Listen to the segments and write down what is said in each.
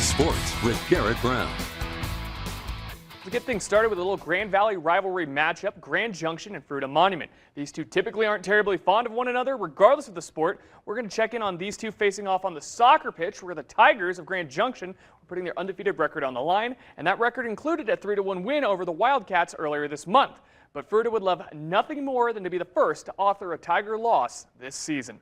Sports with Garrett Brown. To get things started with a little Grand Valley rivalry matchup, Grand Junction and Fruita Monument. These two typically aren't terribly fond of one another, regardless of the sport. We're going to check in on these two facing off on the soccer pitch, where the Tigers of Grand Junction were putting their undefeated record on the line, and that record included a 3-1 win over the Wildcats earlier this month. But Fruita would love nothing more than to be the first to author a Tiger loss this season.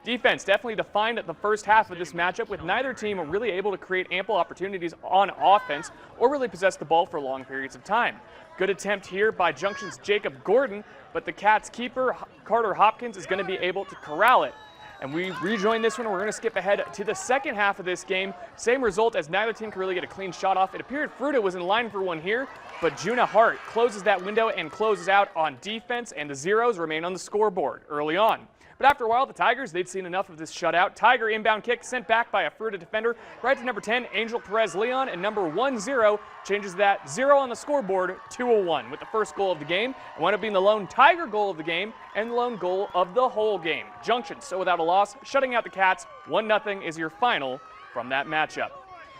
Defense definitely defined the first half of this matchup, with neither team really able to create ample opportunities on offense or really possess the ball for long periods of time. Good attempt here by Junction's Jacob Gordon, but the Cats' keeper, Carter Hopkins, is going to be able to corral it. And we rejoin this one. We're going to skip ahead to the second half of this game. Same result, as neither team could really get a clean shot off. It appeared Fruita was in line for one here, but Juna Hart closes that window and closes out on defense, and the zeros remain on the scoreboard early on. But after a while, the Tigers, they'd seen enough of this shutout. Tiger inbound kick sent back by a Fruita defender right to number 10, Angel Perez-Leon, and number 10 changes that 0 on the scoreboard to a 1 with the first goal of the game. It wound up being the lone Tiger goal of the game and the lone goal of the whole game. Junction, so without a loss, shutting out the Cats. 1-0 is your final from that matchup.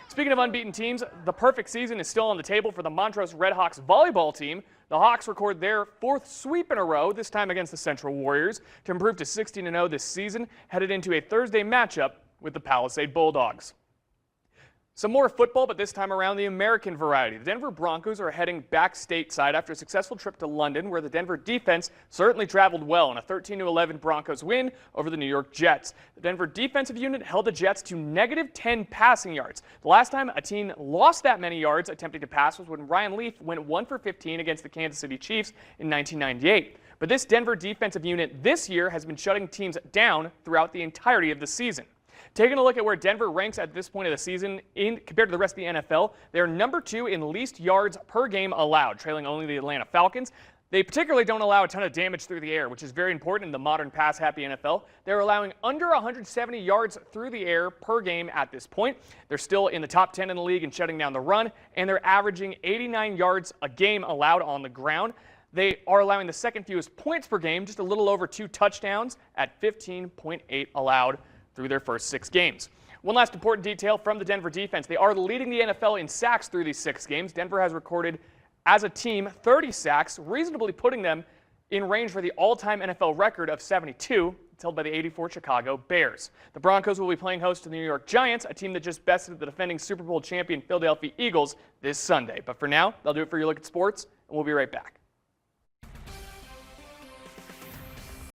Speaking of unbeaten teams, the perfect season is still on the table for the Montrose Redhawks volleyball team. The Hawks record their 4th sweep in a row, this time against the Central Warriors, to improve to 16-0 this season, headed into a Thursday matchup with the Palisade Bulldogs. Some more football, but this time around the American variety. The Denver Broncos are heading back stateside after a successful trip to London, where the Denver defense certainly traveled well in a 13-11 Broncos win over the New York Jets. The Denver defensive unit held the Jets to -10 passing yards. The last time a team lost that many yards attempting to pass was when Ryan Leaf went 1 for 15 against the Kansas City Chiefs in 1998. But this Denver defensive unit this year has been shutting teams down throughout the entirety of the season. Taking a look at where Denver ranks at this point of the season compared to the rest of the NFL, they are number 2 in least yards per game allowed, trailing only the Atlanta Falcons. They particularly don't allow a ton of damage through the air, which is very important in the modern pass-happy NFL. They're allowing under 170 yards through the air per game at this point. They're still in the top 10 in the league in shutting down the run, and they're averaging 89 yards a game allowed on the ground. They are allowing the second fewest points per game, just a little over 2 touchdowns at 15.8 allowed through their first 6 games. One last important detail from the Denver defense. They are leading the NFL in sacks through these 6 games. Denver has recorded, as a team, 30 sacks, reasonably putting them in range for the all-time NFL record of 72. It's held by the '84 Chicago Bears. The Broncos will be playing host to the New York Giants, a team that just bested the defending Super Bowl champion Philadelphia Eagles this Sunday. But for now, that'll do it for your look at sports, and we'll be right back.